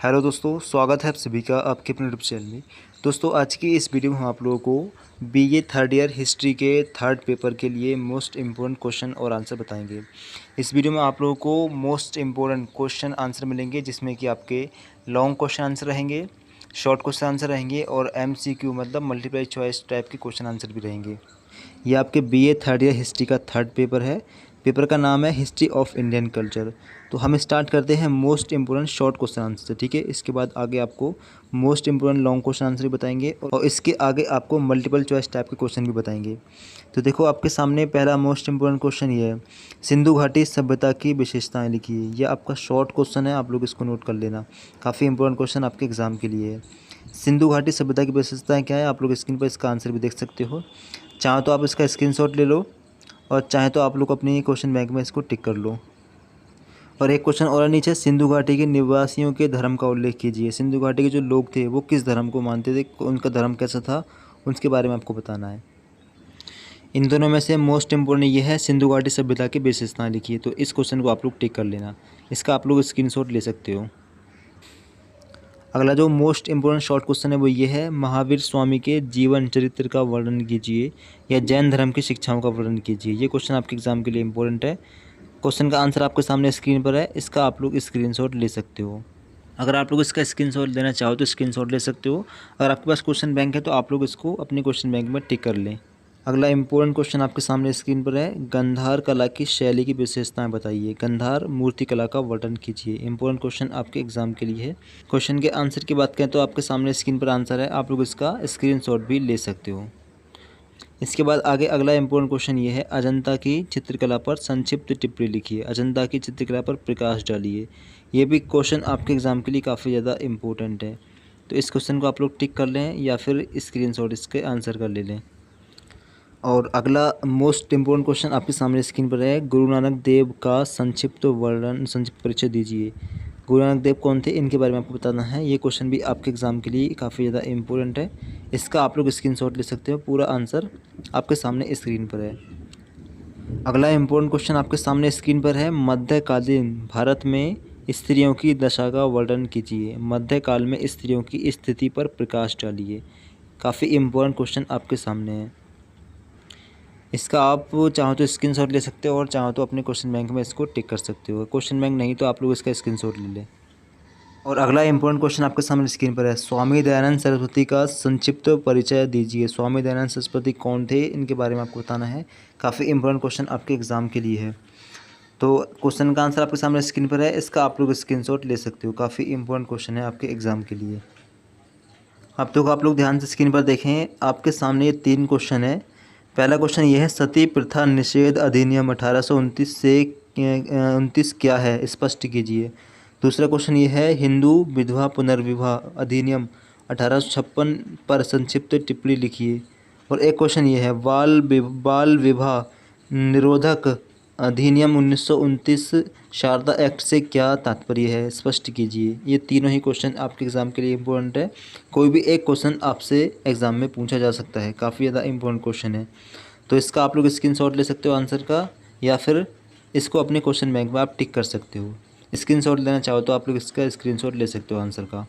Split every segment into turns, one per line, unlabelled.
Hello दोस्तों, स्वागत है आप सभी का आपके अपने यूट्यूब चैनल में। दोस्तों, आज की इस वीडियो में हम आप लोगों को बीए थर्ड ईयर हिस्ट्री के थर्ड पेपर के लिए मोस्ट इम्पोर्टेंट क्वेश्चन और आंसर बताएंगे। इस वीडियो में आप लोगों को मोस्ट इम्पोर्टेंट क्वेश्चन आंसर मिलेंगे, जिसमें कि आपके लॉन्ग क्वेश्चन आंसर रहेंगे, शॉर्ट क्वेश्चन आंसर रहेंगे और MCQ मतलब मल्टीपल चॉइस टाइप के क्वेश्चन आंसर भी रहेंगे। ये आपके बीए थर्ड ईयर हिस्ट्री का थर्ड पेपर है। पेपर का नाम है हिस्ट्री ऑफ इंडियन कल्चर। तो हम स्टार्ट करते हैं most important short question answer से, ठीक है। इसके बाद आगे आपको most important long question answer भी बताएंगे और इसके आगे आपको मल्टीपल चॉइस टाइप के क्वेश्चन भी बताएंगे। तो देखो, आपके सामने पहला मोस्ट इम्पोर्टेंट क्वेश्चन ये है, सिंधु घाटी सभ्यता की विशेषताएं लिखिए। यह आपका शॉर्ट क्वेश्चन है, आप लोग इसको नोट कर लेना। काफ़ी इंपॉर्टेंट क्वेश्चन आपके एग्जाम के लिए है। सिंधु घाटी सभ्यता की विशेषताएं क्या है, आप लोग स्क्रीन पर इसका आंसर भी देख सकते हो। चाहो तो आप इसका स्क्रीनशॉट ले लो और चाहे तो आप लोग अपनी क्वेश्चन बैंक में इसको टिक कर लो। और एक क्वेश्चन और नीचे, सिंधु घाटी के निवासियों के धर्म का उल्लेख कीजिए। सिंधु घाटी के जो लोग थे वो किस धर्म को मानते थे, उनका धर्म कैसा था, उसके बारे में आपको बताना है। इन दोनों में से मोस्ट इम्पोर्टेंट ये है, सिंधु घाटी सभ्यता की विशेषताएं लिखिए। तो इस क्वेश्चन को आप लोग टिक कर लेना, इसका आप लोग स्क्रीनशॉट ले सकते हो। अगला जो मोस्ट इम्पोर्टेंट शॉर्ट क्वेश्चन है वो ये है, महावीर स्वामी के जीवन चरित्र का वर्णन कीजिए या जैन धर्म की शिक्षाओं का वर्णन कीजिए। ये क्वेश्चन आपके एग्जाम के लिए इंपॉर्टेंट है। क्वेश्चन का आंसर आपके सामने स्क्रीन पर है, इसका आप लोग स्क्रीनशॉट ले सकते हो। अगर आप लोग इसका स्क्रीनशॉट लेना चाहो तो स्क्रीनशॉट ले सकते हो। अगर आपके पास क्वेश्चन बैंक है तो आप लोग इसको अपने क्वेश्चन बैंक में टिक कर लें। अगला इंपॉर्टेंट क्वेश्चन आपके सामने स्क्रीन पर है, गंधार कला की शैली की विशेषताएं बताइए। गंधार मूर्ति कला का वर्णन कीजिए। इंपॉर्टेंट क्वेश्चन आपके एग्जाम के लिए है। क्वेश्चन के आंसर की बात करें तो आपके सामने स्क्रीन पर आंसर है, आप लोग इसका स्क्रीनशॉट भी ले सकते हो। इसके बाद आगे अगला इंपॉर्टेंट क्वेश्चन ये है, अजंता की चित्रकला पर संक्षिप्त टिप्पणी लिखिए। अजंता की चित्रकला पर प्रकाश डालिए। ये भी क्वेश्चन आपके एग्जाम के लिए काफ़ी ज़्यादा इंपॉर्टेंट है। तो इस क्वेश्चन को आप लोग टिक कर लें या फिर स्क्रीनशॉट इसके आंसर कर ले लें। और अगला मोस्ट इम्पोर्टेंट क्वेश्चन आपके सामने स्क्रीन पर है, गुरु नानक देव का संक्षिप्त वर्णन, संक्षिप्त परिचय दीजिए। गुरु नानक देव कौन थे, इनके बारे में आपको बताना है। ये क्वेश्चन भी आपके एग्जाम के लिए काफ़ी ज़्यादा इंपॉर्टेंट है। इसका आप लोग स्क्रीनशॉट ले सकते हो, पूरा आंसर आपके सामने स्क्रीन पर है। अगला इम्पोर्टेंट क्वेश्चन आपके सामने स्क्रीन पर है, मध्यकालीन भारत में स्त्रियों की दशा का वर्णन कीजिए। मध्यकाल में स्त्रियों की स्थिति पर प्रकाश डालिए। काफ़ी इम्पोर्टेंट क्वेश्चन आपके सामने है। इसका आप चाहो तो स्क्रीनशॉट ले सकते हो और चाहो तो अपने क्वेश्चन बैंक में इसको टिक कर सकते हो। क्वेश्चन बैंक नहीं तो आप लोग इसका स्क्रीनशॉट ले लें। और अगला इंपॉर्टेंट क्वेश्चन आपके सामने स्क्रीन पर है, स्वामी दयानंद सरस्वती का संक्षिप्त परिचय दीजिए। स्वामी दयानंद सरस्वती कौन थे, इनके बारे में आपको बताना है। काफ़ी इंपॉर्टेंट क्वेश्चन आपके एग्जाम के लिए है। तो क्वेश्चन का आंसर आपके सामने स्क्रीन पर है, इसका आप लोग स्क्रीनशॉट ले सकते हो। काफ़ी इंपॉर्टेंट क्वेश्चन है आपके एग्जाम के लिए। अब तो आप लोग ध्यान से स्क्रीन पर देखें, आपके सामने ये 3 क्वेश्चन है। पहला क्वेश्चन ये है, सती प्रथा निषेध अधिनियम 1829 से 29 क्या है, स्पष्ट कीजिए। दूसरा क्वेश्चन ये है, हिंदू विधवा पुनर्विवाह अधिनियम 1856 पर संक्षिप्त टिप्पणी लिखिए। और एक क्वेश्चन ये है, बाल विवाह निरोधक अधिनियम 1929 शारदा एक्ट से क्या तात्पर्य है, स्पष्ट कीजिए। ये तीनों ही क्वेश्चन आपके एग्ज़ाम के लिए इम्पोर्टेंट है। कोई भी एक क्वेश्चन आपसे एग्ज़ाम में पूछा जा सकता है, काफ़ी ज़्यादा इम्पोर्टेंट क्वेश्चन है। तो इसका आप लोग स्क्रीनशॉट ले सकते हो आंसर का, या फिर इसको अपने क्वेश्चन बैंक में आप टिक कर सकते हो। स्क्रीनशॉट लेना चाहो तो आप लोग इसका स्क्रीनशॉट ले सकते हो आंसर का।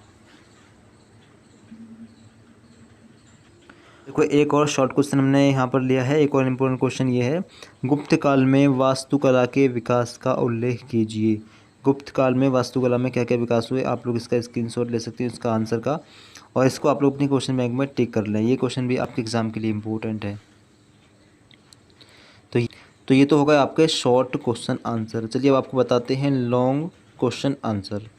देखो, एक और शॉर्ट क्वेश्चन हमने यहाँ पर लिया है। एक और इम्पोर्टेंट क्वेश्चन ये है, गुप्त काल में वास्तुकला के विकास का उल्लेख कीजिए। गुप्त काल में वास्तुकला में क्या क्या विकास हुए, आप लोग इसका स्क्रीनशॉट ले सकते हो इसका आंसर का, और इसको आप लोग अपनी क्वेश्चन बैंक में टिक कर लें। ये क्वेश्चन भी आपके एग्जाम के लिए इम्पोर्टेंट है। तो ये तो होगा आपके शॉर्ट क्वेश्चन आंसर। चलिए अब आपको बताते हैं लॉन्ग क्वेश्चन आंसर।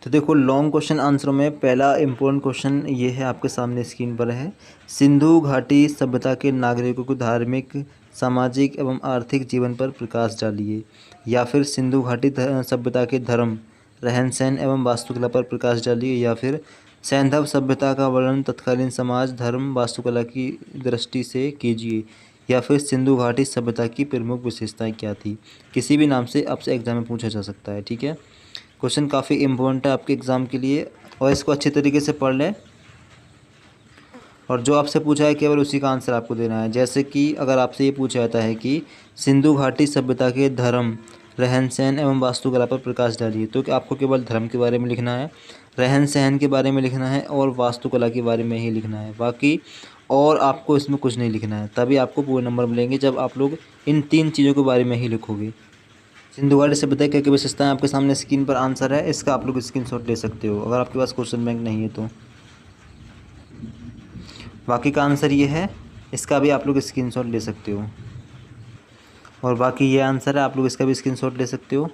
तो देखो, लॉन्ग क्वेश्चन आंसरों में पहला इम्पोर्टेंट क्वेश्चन ये है, आपके सामने स्क्रीन पर है, सिंधु घाटी सभ्यता के नागरिकों को धार्मिक, सामाजिक एवं आर्थिक जीवन पर प्रकाश डालिए। या फिर सिंधु घाटी सभ्यता के धर्म, रहन सहन एवं वास्तुकला पर प्रकाश डालिए। या फिर सैंधव सभ्यता का वर्णन तत्कालीन समाज, धर्म, वास्तुकला की दृष्टि से कीजिए। या फिर सिंधु घाटी सभ्यता की प्रमुख विशेषताएं क्या थी। किसी भी नाम से आपसे एग्जाम में पूछा जा सकता है, ठीक है। क्वेश्चन काफ़ी इम्पोर्टेंट है आपके एग्ज़ाम के लिए, और इसको अच्छे तरीके से पढ़ लें। और जो आपसे पूछा है केवल उसी का आंसर आपको देना है। जैसे कि अगर आपसे ये पूछा जाता है कि सिंधु घाटी सभ्यता के धर्म, रहन सहन एवं वास्तुकला पर प्रकाश डालिए। तो कि आपको केवल धर्म के बारे में लिखना है, रहन सहन के बारे में लिखना है और वास्तुकला के बारे में ही लिखना है, बाकी और आपको इसमें कुछ नहीं लिखना है। तभी आपको पूरे नंबर मिलेंगे जब आप लोग इन 3 चीज़ों के बारे में ही लिखोगे। सिंधु घाटी सभ्यता की क्या विशेषताएं आपके सामने स्क्रीन पर आंसर है, इसका आप लोग स्क्रीनशॉट ले सकते हो अगर आपके पास क्वेश्चन बैंक नहीं है तो। बाकी का आंसर ये है, इसका भी आप लोग स्क्रीनशॉट ले सकते हो। और बाकी ये आंसर है, आप लोग इसका भी स्क्रीनशॉट ले सकते हो।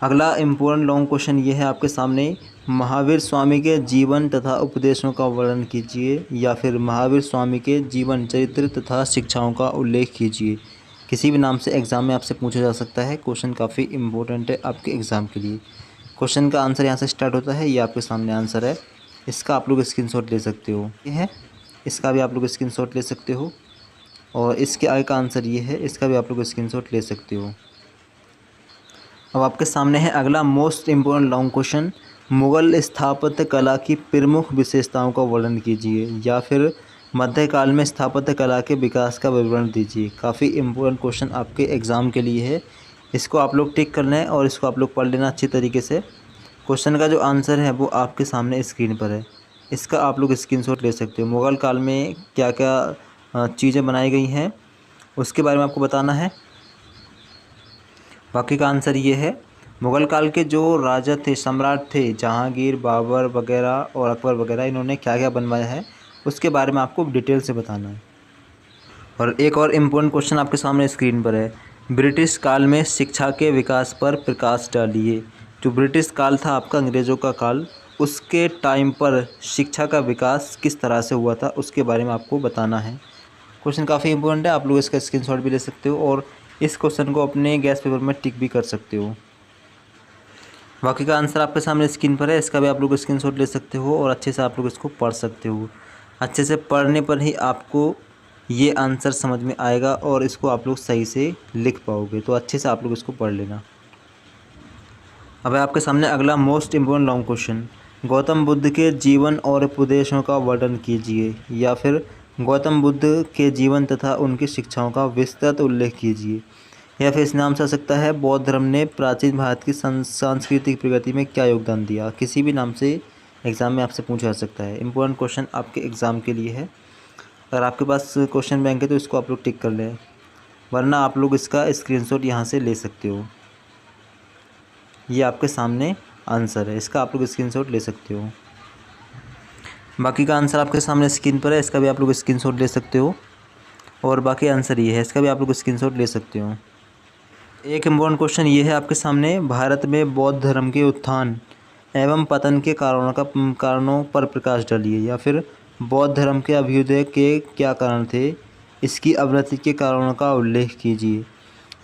अगला इम्पोर्टेंट लॉन्ग क्वेश्चन ये है आपके सामने, महावीर स्वामी के जीवन तथा उपदेशों का वर्णन कीजिए, या फिर महावीर स्वामी के जीवन चरित्र तथा शिक्षाओं का उल्लेख कीजिए। किसी भी नाम से एग्ज़ाम में आपसे पूछा जा सकता है। क्वेश्चन काफ़ी इम्पोर्टेंट है आपके एग्ज़ाम के लिए। क्वेश्चन का आंसर यहाँ से स्टार्ट होता है, ये आपके सामने आंसर है, इसका आप लोग स्क्रीनशॉट ले सकते हो। ये है, इसका भी आप लोग स्क्रीनशॉट ले सकते हो। और इसके आगे का आंसर ये है, इसका भी आप लोग स्क्रीनशॉट ले सकते हो। अब आपके सामने है अगला most important long question, Mughal स्थापत्य कला की प्रमुख विशेषताओं का वर्णन कीजिए, या फिर मध्यकाल में स्थापत्य कला के विकास का विवरण दीजिए। काफ़ी इम्पोर्टेंट क्वेश्चन आपके एग्ज़ाम के लिए है, इसको आप लोग टिक कर लें और इसको आप लोग पढ़ लेना अच्छी तरीके से। क्वेश्चन का जो आंसर है वो आपके सामने स्क्रीन पर है, इसका आप लोग स्क्रीनशॉट ले सकते हो। मुग़ल काल में क्या क्या चीज़ें बनाई गई हैं उसके बारे में आपको बताना है। बाकी का आंसर ये है, मुग़ल काल के जो राजा थे, सम्राट थे, जहांगीर, बाबर वगैरह और अकबर वगैरह, इन्होंने क्या क्या बनवाया है उसके बारे में आपको डिटेल से बताना है। और एक और इम्पोर्टेंट क्वेश्चन आपके सामने स्क्रीन पर है, ब्रिटिश काल में शिक्षा के विकास पर प्रकाश डालिए। जो ब्रिटिश काल था आपका, अंग्रेज़ों का काल, उसके टाइम पर शिक्षा का विकास किस तरह से हुआ था उसके बारे में आपको बताना है। क्वेश्चन काफ़ी इंपॉर्टेंट है, आप लोग इसका स्क्रीनशॉट भी ले सकते हो और इस क्वेश्चन को अपने गैस पेपर में टिक भी कर सकते हो। बाकी का आंसर आपके सामने स्क्रीन पर है, इसका भी आप लोग स्क्रीनशॉट ले सकते हो और अच्छे से आप लोग इसको पढ़ सकते हो। अच्छे से पढ़ने पर ही आपको ये आंसर समझ में आएगा और इसको आप लोग सही से लिख पाओगे, तो अच्छे से आप लोग इसको पढ़ लेना। अब आपके सामने अगला most important long question, Gautam Buddha के जीवन और उपदेशों का वर्णन कीजिए, या फिर गौतम बुद्ध के जीवन तथा उनकी शिक्षाओं का विस्तृत उल्लेख कीजिए, या फिर इस नाम से आ सकता है, बौद्ध धर्म ने प्राचीन भारत की सांस्कृतिक प्रगति में क्या योगदान दिया। किसी भी नाम से एग्ज़ाम में आपसे पूछा जा सकता है। इम्पोर्टेंट क्वेश्चन आपके एग्ज़ाम के लिए है, अगर आपके पास क्वेश्चन बैंक है तो इसको आप लोग टिक कर लें, वरना आप लोग इसका स्क्रीनशॉट यहाँ से ले सकते हो। ये आपके सामने आंसर है, इसका आप लोग स्क्रीनशॉट ले सकते हो। बाकी का आंसर आपके सामने स्क्रीन पर है, इसका भी आप लोग स्क्रीनशॉट ले सकते हो। और बाकी आंसर ये है, इसका भी आप लोग स्क्रीनशॉट ले सकते हो। एक इम्पोर्टेंट क्वेश्चन ये है आपके सामने, भारत में बौद्ध धर्म के उत्थान एवं पतन के कारणों पर प्रकाश डालिए, या फिर बौद्ध धर्म के अभ्युदय के क्या कारण थे, इसकी अवनति के कारणों का उल्लेख कीजिए।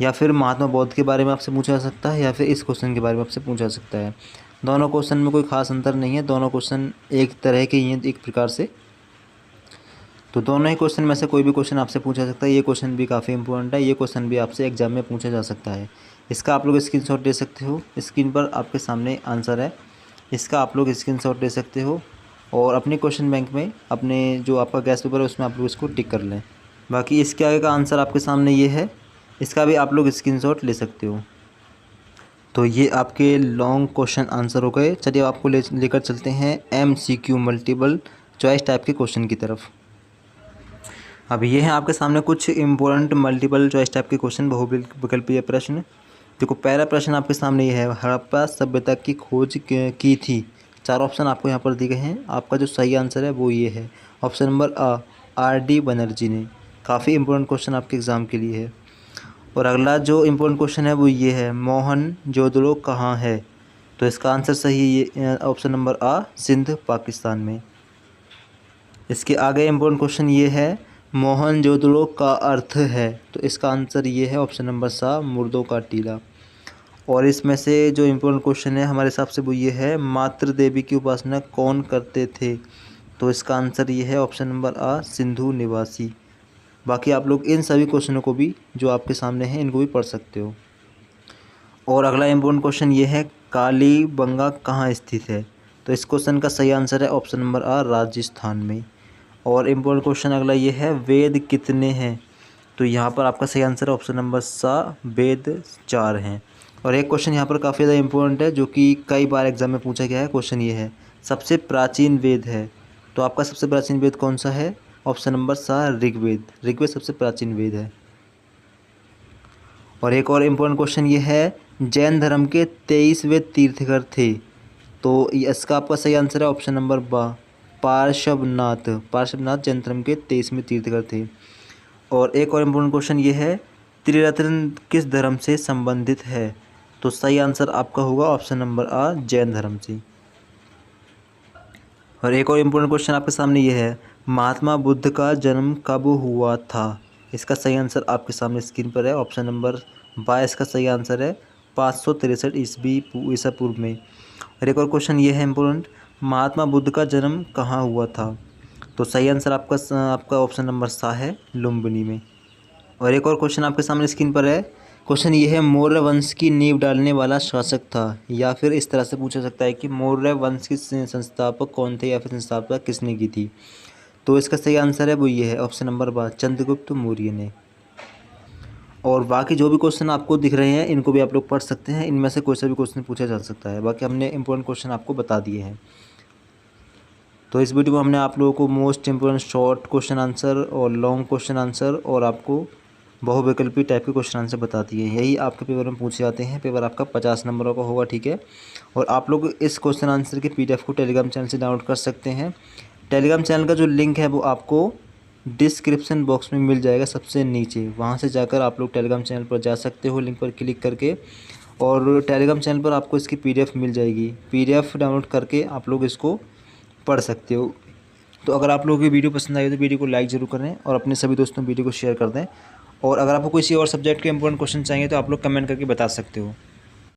या फिर महात्मा बौद्ध के बारे में आपसे पूछा जा सकता है, या फिर इस क्वेश्चन के बारे में आपसे पूछा जा सकता है। दोनों क्वेश्चन में कोई खास अंतर नहीं है, दोनों क्वेश्चन एक तरह के ही हैं एक प्रकार से, तो दोनों ही क्वेश्चन में से कोई भी क्वेश्चन आपसे पूछा जा सकता है। ये क्वेश्चन भी काफ़ी इंपॉर्टेंट है, ये क्वेश्चन भी आपसे एग्जाम में पूछा जा सकता है। इसका आप लोग स्क्रीनशॉट ले सकते हो, स्क्रीन पर आपके सामने आंसर है, इसका आप लोग स्क्रीनशॉट ले सकते हो और अपने क्वेश्चन बैंक में अपने जो आपका गैस पेपर है उसमें आप लोग इसको टिक कर लें। बाकी इसके आगे का आंसर आपके सामने ये है, इसका भी आप लोग स्क्रीनशॉट ले सकते हो। तो ये आपके लॉन्ग क्वेश्चन आंसर हो गए। चलिए आपको लेकर चलते हैं MCQ मल्टीपल चॉइस टाइप के क्वेश्चन की तरफ। अब ये हैं आपके सामने कुछ इंपॉर्टेंट मल्टीपल चॉइस टाइप के क्वेश्चन, बहुविकल्पीय प्रश्न। देखो पहला प्रश्न आपके सामने ये है, हड़प्पा सभ्यता की खोज की थी। 4 ऑप्शन आपको यहाँ पर दिए गए हैं, आपका जो सही आंसर है वो ये है option number A RD Banerjee ने। काफ़ी इंपॉर्टेंट क्वेश्चन आपके एग्ज़ाम के लिए है। और अगला जो इम्पोर्टेंट क्वेश्चन है वो ये है, मोहनजोदड़ो कहाँ है, तो इसका आंसर सही है option number A Sindh Pakistan में। इसके आगे इम्पोर्टेंट क्वेश्चन ये है, मोहनजोदड़ो का अर्थ है, तो इसका आंसर ये है ऑप्शन नंबर सा मुर्दों का टीला। और इसमें से जो इम्पोर्टेंट क्वेश्चन है हमारे हिसाब से वो ये है, मातृ देवी की उपासना कौन करते थे, तो इसका आंसर ये है ऑप्शन नंबर A सिंधु निवासी। बाकी आप लोग इन सभी क्वेश्चनों को भी जो आपके सामने हैं इनको भी पढ़ सकते हो। और अगला इम्पोर्टेंट क्वेश्चन ये है, कालीबंगा कहाँ स्थित है, तो इस क्वेश्चन का सही आंसर है ऑप्शन नंबर A राजस्थान में। और इम्पोर्टेंट क्वेश्चन अगला ये है, वेद कितने हैं, तो यहाँ पर आपका सही आंसर है ऑप्शन नंबर सा, वेद 4 हैं। और एक क्वेश्चन यहाँ पर काफ़ी ज़्यादा इंपॉर्टेंट है, जो कि कई बार एग्जाम में पूछा गया है। क्वेश्चन ये है, सबसे प्राचीन वेद है, तो आपका सबसे प्राचीन वेद कौन सा है? ऑप्शन नंबर सा, ऋग्वेद। ऋग्वेद सबसे प्राचीन वेद है। और एक और इम्पोर्टेंट क्वेश्चन ये है, जैन धर्म के 23वें तीर्थंकर थे, तो इसका आपका सही आंसर है ऑप्शन नंबर बा, पार्श्वनाथ। पार्श्वनाथ जैन धर्म के 23वें तीर्थंकर थे। और एक और इम्पोर्टेंट क्वेश्चन ये है, त्रिरत्न किस धर्म से संबंधित है? तो सही आंसर आपका होगा ऑप्शन नंबर आ, जैन धर्म से। और एक और इम्पोर्टेंट क्वेश्चन आपके सामने ये है, महात्मा बुद्ध का जन्म कब हुआ था? इसका सही आंसर आपके सामने स्क्रीन पर है, ऑप्शन नंबर बा इसका सही आंसर है, 563 ईसा पूर्व में। और एक और क्वेश्चन ये है इम्पोर्टेंट, महात्मा बुद्ध का जन्म कहाँ हुआ था? तो सही आंसर आपका ऑप्शन नंबर सा है, लुम्बिनी में। और एक और क्वेश्चन आपके सामने स्क्रीन पर है। क्वेश्चन ये है, मौर्य वंश की नींव डालने वाला शासक था, या फिर इस तरह से पूछा सकता है कि मौर्य वंश के संस्थापक कौन थे, या फिर संस्थापना किसने की थी? तो इसका सही आंसर है वो ये है, ऑप्शन नंबर बा, चंद्रगुप्त मौर्य ने। और बाकी जो भी क्वेश्चन आपको दिख रहे हैं इनको भी आप लोग पढ़ सकते हैं, इनमें से कोई सा भी क्वेश्चन पूछा जा सकता है। बाकी हमने इंपॉर्टेंट क्वेश्चन आपको बता दिए हैं। तो इस वीडियो में हमने आप लोगों को most important short question answer और लॉन्ग क्वेश्चन आंसर और आपको बहुविकल्पी टाइप के क्वेश्चन आंसर बता दिए हैं। यही आपके पेपर में पूछे जाते हैं। पेपर आपका 50 नंबरों का होगा, ठीक है। और आप लोग इस क्वेश्चन आंसर के PDF को टेलीग्राम चैनल से डाउनलोड कर सकते हैं। टेलीग्राम चैनल का जो लिंक है वो आपको डिस्क्रिप्शन बॉक्स में मिल जाएगा सबसे नीचे, वहाँ से जाकर आप लोग टेलीग्राम चैनल पर जा सकते हो, लिंक पर क्लिक करके। और टेलीग्राम चैनल पर आपको इसकी PDF मिल जाएगी। PDF डाउनलोड करके आप लोग इसको पढ़ सकते हो। तो अगर आप लोगों की वीडियो पसंद आई तो वीडियो को लाइक ज़रूर करें और अपने सभी दोस्तों वीडियो को शेयर कर दें। और अगर आपको किसी और सब्जेक्ट के इंपॉर्टेंट क्वेश्चन चाहिए तो आप लोग कमेंट करके बता सकते हो।